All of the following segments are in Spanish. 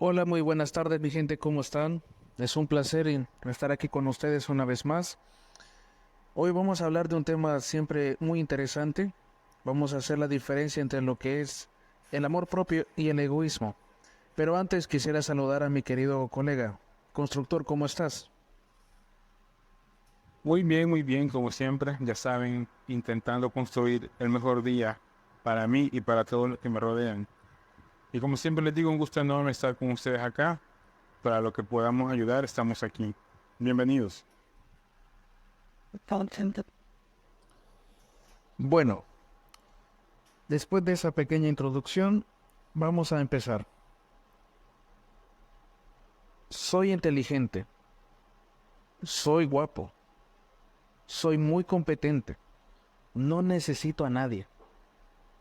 Hola, muy buenas tardes, mi gente, ¿cómo están? Es un placer estar aquí con ustedes una vez más. Hoy vamos a hablar de un tema siempre muy interesante. Vamos a hacer la diferencia entre lo que es el amor propio y el egoísmo. Pero antes quisiera saludar a mi querido colega, constructor, ¿cómo estás? Muy bien, como siempre, ya saben, intentando construir el mejor día para mí y para todos los que me rodean. Y como siempre les digo, un gusto enorme estar con ustedes acá. Para lo que podamos ayudar, estamos aquí. Bienvenidos. Bueno, después de esa pequeña introducción, vamos a empezar. Soy inteligente, soy guapo, soy muy competente, no necesito a nadie.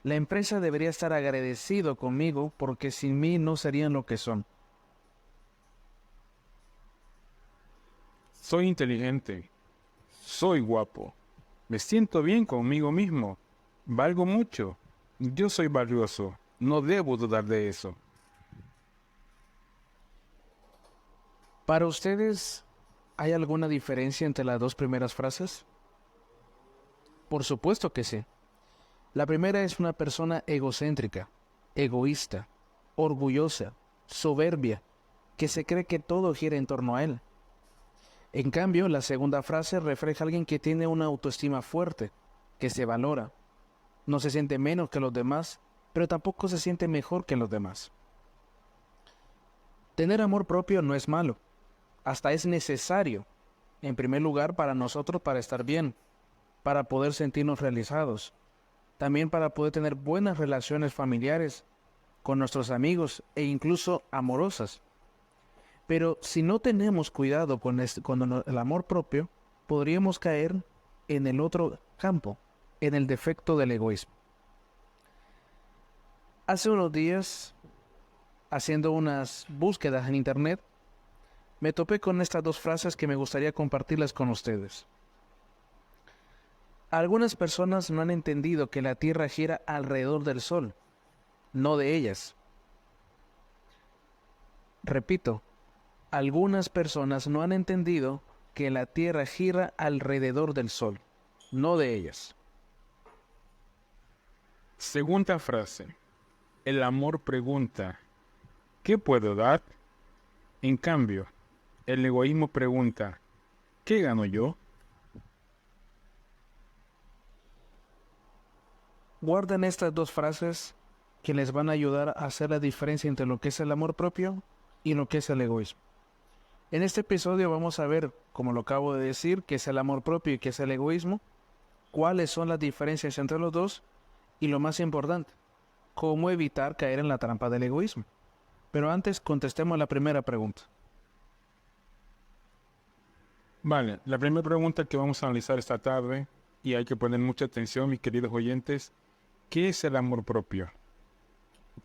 La empresa debería estar agradecido conmigo porque sin mí no serían lo que son. Soy inteligente, soy guapo, me siento bien conmigo mismo, valgo mucho, yo soy valioso, no debo dudar de eso. Para ustedes, ¿hay alguna diferencia entre las dos primeras frases? Por supuesto que sí. La primera es una persona egocéntrica, egoísta, orgullosa, soberbia, que se cree que todo gira en torno a él. En cambio, la segunda frase refleja a alguien que tiene una autoestima fuerte, que se valora, no se siente menos que los demás, pero tampoco se siente mejor que los demás. Tener amor propio no es malo, hasta es necesario, en primer lugar para nosotros para estar bien, para poder sentirnos realizados, también para poder tener buenas relaciones familiares con nuestros amigos e incluso amorosas. Pero si no tenemos cuidado con el amor propio, podríamos caer en el otro campo, en el defecto del egoísmo. Hace unos días, haciendo unas búsquedas en internet, me topé con estas dos frases que me gustaría compartirlas con ustedes. Algunas personas no han entendido que la Tierra gira alrededor del Sol, no de ellas. Repito, algunas personas no han entendido que la Tierra gira alrededor del Sol, no de ellas. Segunda frase. El amor pregunta, ¿qué puedo dar? En cambio, el egoísmo pregunta, ¿qué gano yo? Guarden estas dos frases que les van a ayudar a hacer la diferencia entre lo que es el amor propio y lo que es el egoísmo. En este episodio vamos a ver, como lo acabo de decir, qué es el amor propio y qué es el egoísmo, cuáles son las diferencias entre los dos y lo más importante, cómo evitar caer en la trampa del egoísmo. Pero antes contestemos la primera pregunta. Vale, la primera pregunta que vamos a analizar esta tarde, y hay que poner mucha atención, mis queridos oyentes, ¿qué es el amor propio?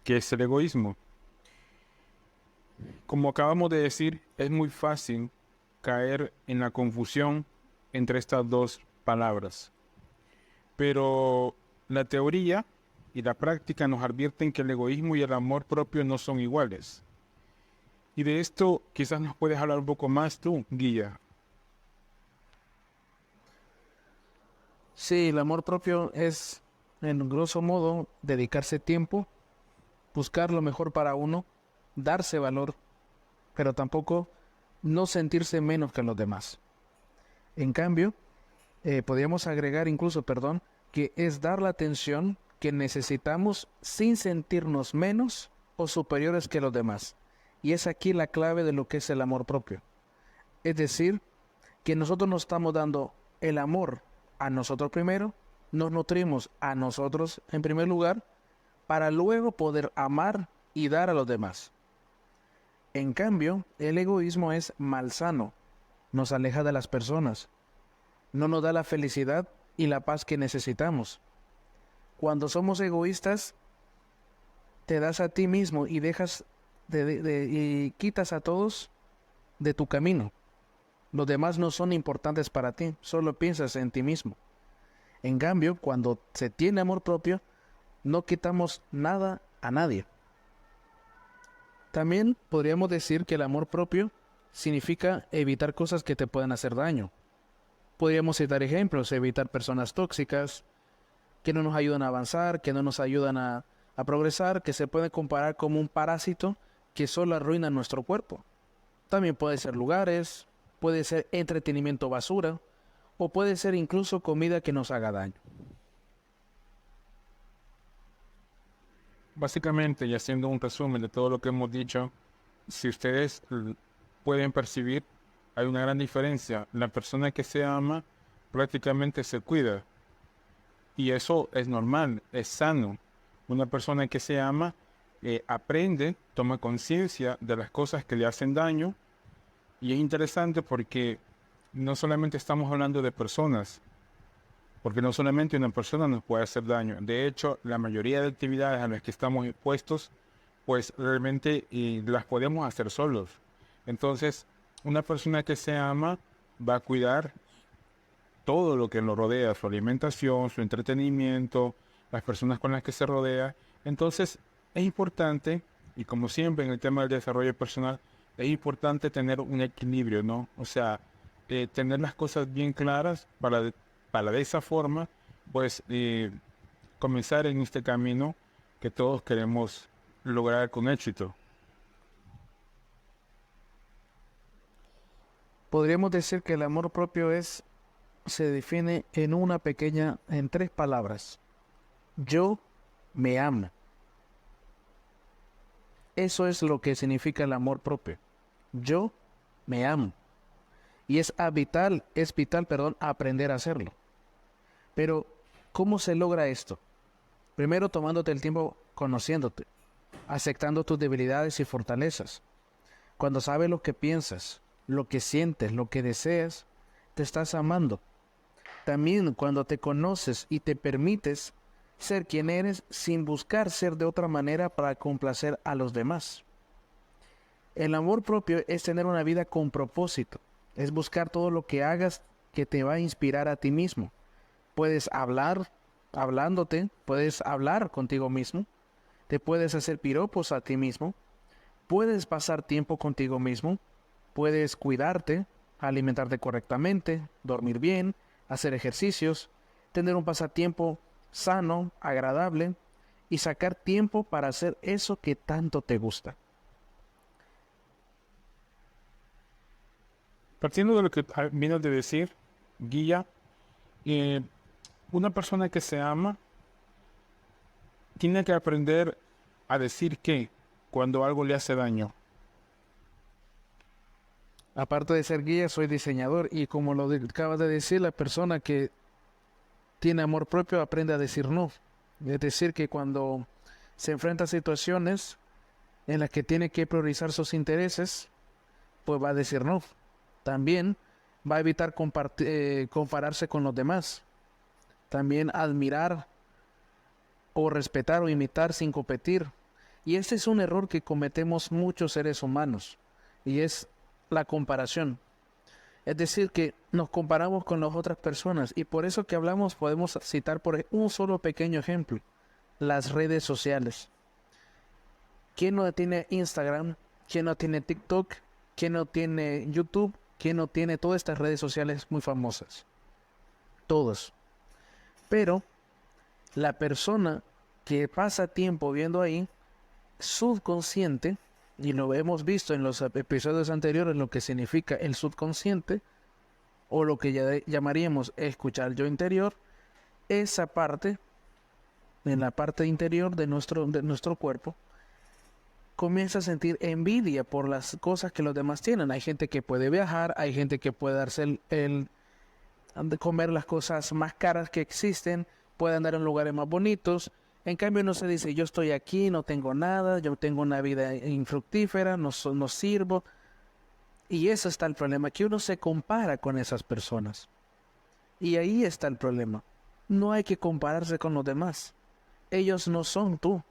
¿Qué es el egoísmo? Como acabamos de decir, es muy fácil caer en la confusión entre estas dos palabras. Pero la teoría y la práctica nos advierten que el egoísmo y el amor propio no son iguales. Y de esto quizás nos puedes hablar un poco más tú, Guilla. Sí, el amor propio es, en grosso modo, dedicarse tiempo, buscar lo mejor para uno, darse valor, pero tampoco no sentirse menos que los demás. En cambio, podríamos agregar incluso, perdón, que es dar la atención que necesitamos sin sentirnos menos o superiores que los demás. Y es aquí la clave de lo que es el amor propio. Es decir, que nosotros nos estamos dando el amor a nosotros primero, nos nutrimos a nosotros en primer lugar, para luego poder amar y dar a los demás. En cambio, el egoísmo es malsano, nos aleja de las personas, no nos da la felicidad y la paz que necesitamos. Cuando somos egoístas, te das a ti mismo y dejas y quitas a todos de tu camino. Los demás no son importantes para ti, solo piensas en ti mismo. En cambio, cuando se tiene amor propio, no quitamos nada a nadie. También podríamos decir que el amor propio significa evitar cosas que te puedan hacer daño. Podríamos citar ejemplos, evitar personas tóxicas, que no nos ayudan a avanzar, que no nos ayudan a progresar, que se pueden comparar como un parásito que solo arruina nuestro cuerpo. También puede ser lugares, puede ser entretenimiento basura, o puede ser incluso comida que nos haga daño. Básicamente, y haciendo un resumen de todo lo que hemos dicho, si ustedes pueden percibir, hay una gran diferencia. La persona que se ama prácticamente se cuida. Y eso es normal, es sano. Una persona que se ama aprende, toma conciencia de las cosas que le hacen daño. Y es interesante porque no solamente estamos hablando de personas, porque no solamente una persona nos puede hacer daño. De hecho, la mayoría de actividades a las que estamos expuestos, pues realmente las podemos hacer solos. Entonces, una persona que se ama va a cuidar todo lo que lo rodea, su alimentación, su entretenimiento, las personas con las que se rodea. Entonces, es importante, y como siempre en el tema del desarrollo personal, es importante tener un equilibrio, ¿no? O sea, tener las cosas bien claras para de esa forma, pues, comenzar en este camino que todos queremos lograr con éxito. Podríamos decir que el amor propio se define en 3 palabras. Yo me amo. Eso es lo que significa el amor propio. Yo me amo. Y es vital, aprender a hacerlo. Pero, ¿cómo se logra esto? Primero, tomándote el tiempo conociéndote, aceptando tus debilidades y fortalezas. Cuando sabes lo que piensas, lo que sientes, lo que deseas, te estás amando. También cuando te conoces y te permites ser quien eres sin buscar ser de otra manera para complacer a los demás. El amor propio es tener una vida con propósito, es buscar todo lo que hagas que te va a inspirar a ti mismo. Puedes hablándote, puedes hablar contigo mismo, te puedes hacer piropos a ti mismo, puedes pasar tiempo contigo mismo, puedes cuidarte, alimentarte correctamente, dormir bien, hacer ejercicios, tener un pasatiempo sano, agradable y sacar tiempo para hacer eso que tanto te gusta. Partiendo de lo que vienes de decir, Guilla, una persona que se ama tiene que aprender a decir que cuando algo le hace daño. Aparte de ser guía, soy diseñador y como acabas de decir, la persona que tiene amor propio aprende a decir no. Es decir, que cuando se enfrenta a situaciones en las que tiene que priorizar sus intereses, pues va a decir no. También va a evitar compararse con los demás. También admirar o respetar o imitar sin competir. Y este es un error que cometemos muchos seres humanos, y es la comparación. Es decir, que nos comparamos con las otras personas, y por eso que hablamos podemos citar por un solo pequeño ejemplo, las redes sociales. ¿Quién no tiene Instagram? ¿Quién no tiene TikTok? ¿Quién no tiene YouTube? ¿Quién no tiene todas estas redes sociales muy famosas? Todos. Pero la persona que pasa tiempo viendo ahí, subconsciente, y lo hemos visto en los episodios anteriores, lo que significa el subconsciente, o lo que ya llamaríamos escuchar yo interior, esa parte, en la parte interior de nuestro cuerpo, comienza a sentir envidia por las cosas que los demás tienen. Hay gente que puede viajar, hay gente que puede darse comer las cosas más caras que existen, puede andar en lugares más bonitos. En cambio uno se dice, yo estoy aquí, no tengo nada, yo tengo una vida infructífera, no sirvo. Y eso está el problema, que uno se compara con esas personas. Y ahí está el problema. No hay que compararse con los demás. Ellos no son tú.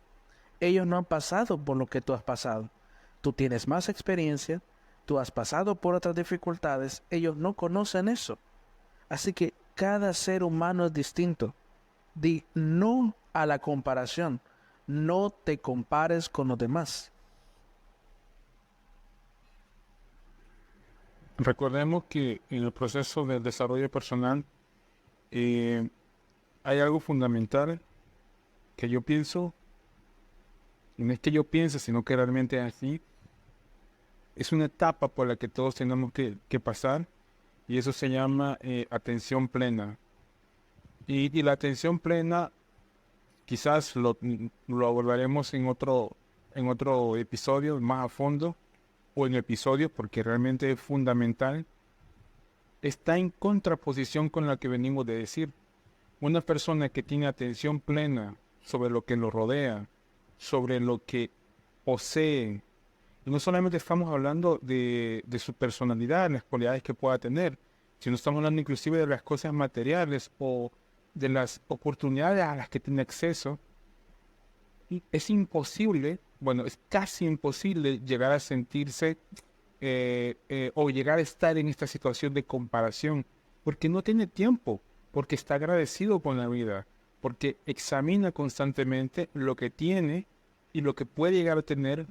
Ellos no han pasado por lo que tú has pasado. Tú tienes más experiencia, tú has pasado por otras dificultades, ellos no conocen eso. Así que cada ser humano es distinto. Di no a la comparación. No te compares con los demás. Recordemos que en el proceso del desarrollo personal eh, hay algo fundamental que yo pienso, y no es que yo piense, sino que realmente es así. Es una etapa por la que todos tenemos que pasar, y eso se llama atención plena. Y la atención plena quizás lo abordaremos en otro episodio más a fondo, o en episodios, porque realmente es fundamental. Está en contraposición con la que venimos de decir. Una persona que tiene atención plena sobre lo que lo rodea, sobre lo que posee, y no solamente estamos hablando de su personalidad, las cualidades que pueda tener, sino estamos hablando inclusive de las cosas materiales o de las oportunidades a las que tiene acceso. Y es imposible, bueno, es casi imposible llegar a sentirse o llegar a estar en esta situación de comparación, porque no tiene tiempo, porque está agradecido con la vida, porque examina constantemente lo que tiene y lo que puede llegar a tener,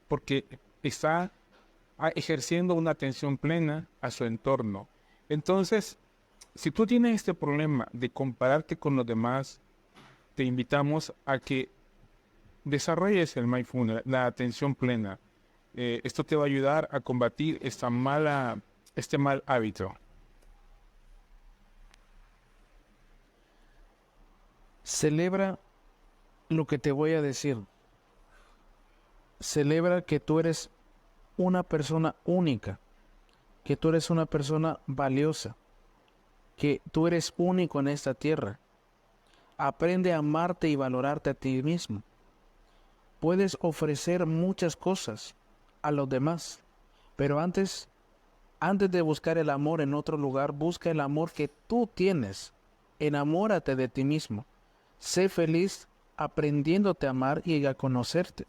porque está ejerciendo una atención plena a su entorno. Entonces, si tú tienes este problema de compararte con los demás, te invitamos a que desarrolles el mindfulness, la atención plena. Esto te va a ayudar a combatir este mal hábito. Celebra lo que te voy a decir. Celebra que tú eres una persona única, que tú eres una persona valiosa, que tú eres único en esta tierra. Aprende a amarte y valorarte a ti mismo. Puedes ofrecer muchas cosas a los demás, pero antes de buscar el amor en otro lugar, busca el amor que tú tienes. Enamórate de ti mismo. Sé feliz aprendiéndote a amar y a conocerte.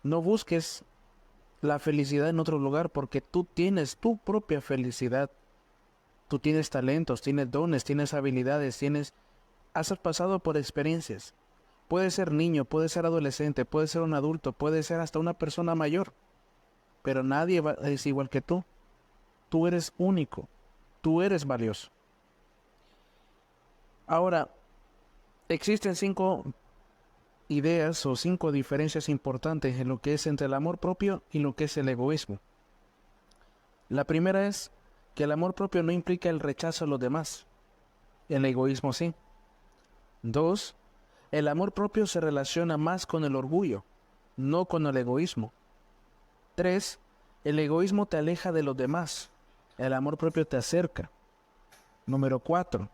No busques la felicidad en otro lugar porque tú tienes tu propia felicidad. Tú tienes talentos, tienes dones, tienes habilidades, has pasado por experiencias. Puedes ser niño, puedes ser adolescente, puedes ser un adulto, puedes ser hasta una persona mayor. Pero nadie es igual que tú. Tú eres único. Tú eres valioso. Ahora, existen 5 ideas o 5 diferencias importantes en lo que es entre el amor propio y lo que es el egoísmo. La primera es que el amor propio no implica el rechazo a los demás. El egoísmo sí. 2. El amor propio se relaciona más con el orgullo, no con el egoísmo. 3. El egoísmo te aleja de los demás. El amor propio te acerca. Número 4.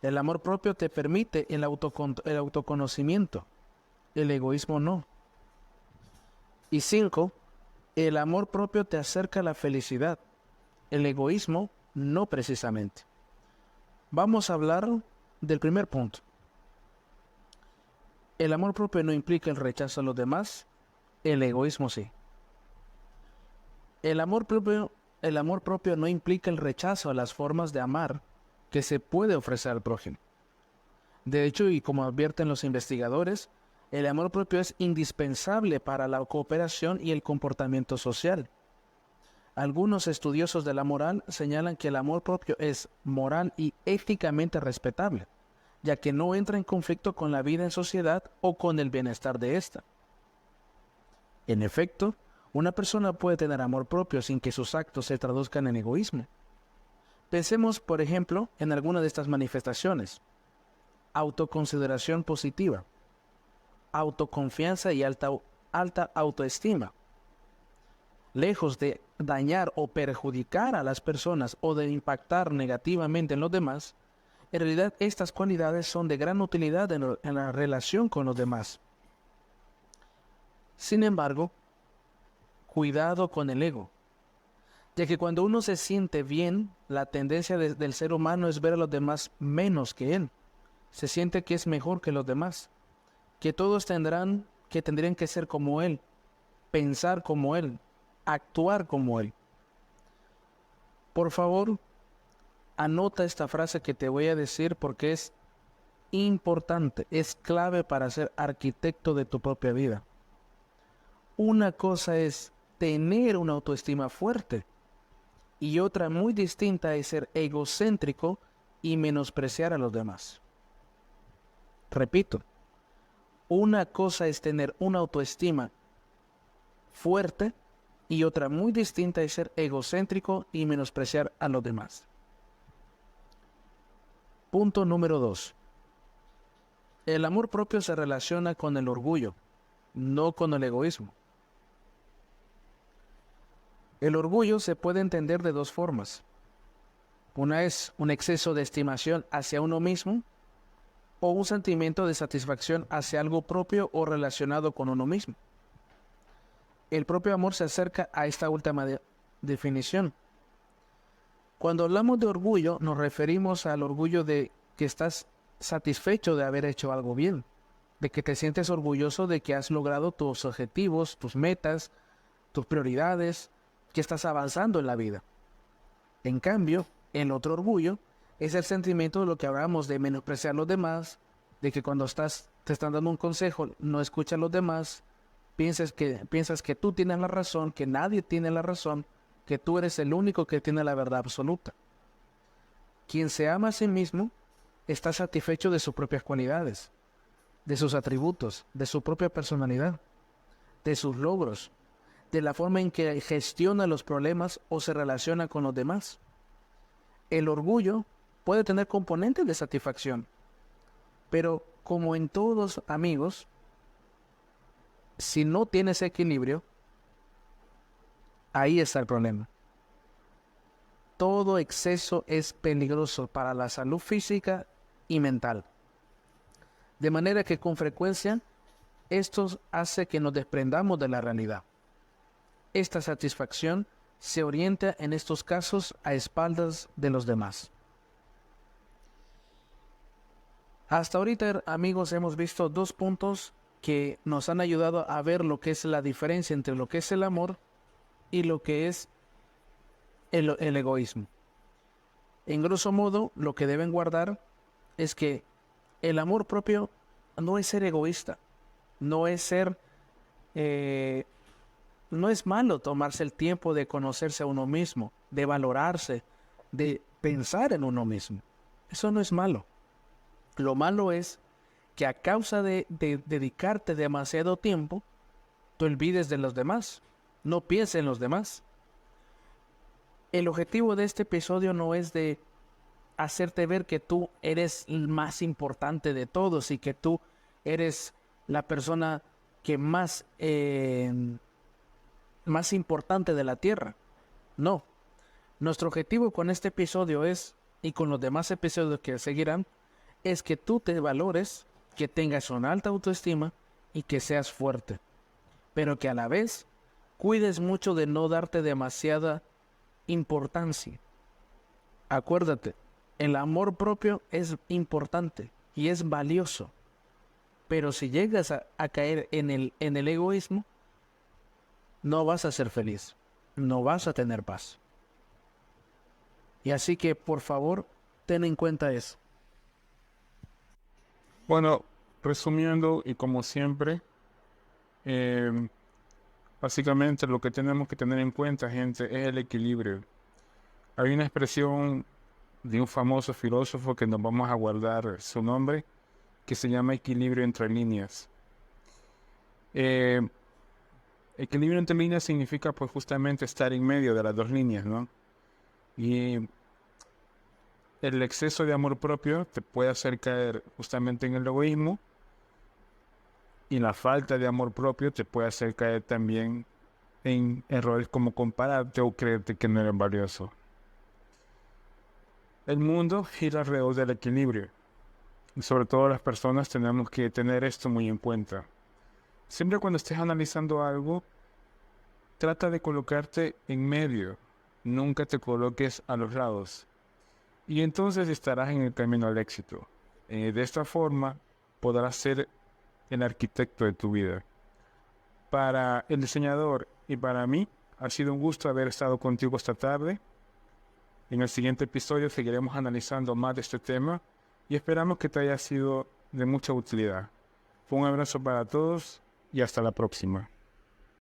El amor propio te permite el autoconocimiento. El egoísmo no. Y 5. El amor propio te acerca a la felicidad. El egoísmo no precisamente. Vamos a hablar del primer punto. El amor propio no implica el rechazo a los demás. El egoísmo sí. El amor propio no implica el rechazo a las formas de amar que se puede ofrecer al prójimo. De hecho, y como advierten los investigadores, el amor propio es indispensable para la cooperación y el comportamiento social. Algunos estudiosos de la moral señalan que el amor propio es moral y éticamente respetable, ya que no entra en conflicto con la vida en sociedad o con el bienestar de ésta. En efecto, una persona puede tener amor propio sin que sus actos se traduzcan en egoísmo. Pensemos, por ejemplo, en alguna de estas manifestaciones. Autoconsideración positiva, autoconfianza y alta autoestima. Lejos de dañar o perjudicar a las personas o de impactar negativamente en los demás, en realidad estas cualidades son de gran utilidad en la relación con los demás. Sin embargo, cuidado con el ego, ya que cuando uno se siente bien, la tendencia del ser humano es ver a los demás menos que él. Se siente que es mejor que los demás, que todos tendrían que ser como él, pensar como él, actuar como él. Por favor, anota esta frase que te voy a decir porque es importante, es clave para ser arquitecto de tu propia vida. Una cosa es tener una autoestima fuerte. Y otra muy distinta es ser egocéntrico y menospreciar a los demás. Repito, una cosa es tener una autoestima fuerte y otra muy distinta es ser egocéntrico y menospreciar a los demás. Punto número 2. El amor propio se relaciona con el orgullo, no con el egoísmo. El orgullo se puede entender de dos formas. Una es un exceso de estimación hacia uno mismo o un sentimiento de satisfacción hacia algo propio o relacionado con uno mismo. El propio amor se acerca a esta última definición. Cuando hablamos de orgullo, nos referimos al orgullo de que estás satisfecho de haber hecho algo bien, de que te sientes orgulloso de que has logrado tus objetivos, tus metas, tus prioridades, que estás avanzando en la vida. En cambio, el otro orgullo es el sentimiento de lo que hablamos de menospreciar a los demás, de que cuando te están dando un consejo, no escuchas a los demás, piensas que tú tienes la razón, que nadie tiene la razón, que tú eres el único que tiene la verdad absoluta. Quien se ama a sí mismo está satisfecho de sus propias cualidades, de sus atributos, de su propia personalidad, de sus logros, de la forma en que gestiona los problemas o se relaciona con los demás. El orgullo puede tener componentes de satisfacción, pero como en todos amigos, si no tienes equilibrio, ahí está el problema. Todo exceso es peligroso para la salud física y mental. De manera que con frecuencia esto hace que nos desprendamos de la realidad. Esta satisfacción se orienta en estos casos a espaldas de los demás. Hasta ahorita, amigos, hemos visto dos puntos que nos han ayudado a ver lo que es la diferencia entre lo que es el amor y lo que es el egoísmo. En grosso modo, lo que deben guardar es que el amor propio no es ser egoísta, no es malo tomarse el tiempo de conocerse a uno mismo, de valorarse, de pensar en uno mismo. Eso no es malo. Lo malo es que a causa de dedicarte demasiado tiempo, te olvides de los demás, no pienses en los demás. El objetivo de este episodio no es de hacerte ver que tú eres el más importante de todos y que tú eres la persona que más importante de la tierra. No. Nuestro objetivo con este episodio es, y con los demás episodios que seguirán, es que tú te valores, que tengas una alta autoestima y que seas fuerte. Pero que a la vez cuides mucho de no darte demasiada importancia. Acuérdate, el amor propio es importante y es valioso. Pero si llegas a caer en el egoísmo, no vas a ser feliz, no vas a tener paz. Y así que, por favor, ten en cuenta eso. Bueno, resumiendo y como siempre, básicamente lo que tenemos que tener en cuenta, gente, es el equilibrio. Hay una expresión de un famoso filósofo que nos vamos a guardar su nombre, que se llama equilibrio entre líneas. Equilibrio entre líneas significa pues justamente estar en medio de las dos líneas, ¿no? Y el exceso de amor propio te puede hacer caer justamente en el egoísmo, y la falta de amor propio te puede hacer caer también en errores como compararte o creerte que no eres valioso. El mundo gira alrededor del equilibrio, y sobre todo las personas tenemos que tener esto muy en cuenta. Siempre cuando estés analizando algo, trata de colocarte en medio, nunca te coloques a los lados. Y entonces estarás en el camino al éxito. De esta forma podrás ser el arquitecto de tu vida. Para el diseñador y para mí, ha sido un gusto haber estado contigo esta tarde. En el siguiente episodio seguiremos analizando más de este tema y esperamos que te haya sido de mucha utilidad. Un abrazo para todos y hasta la próxima.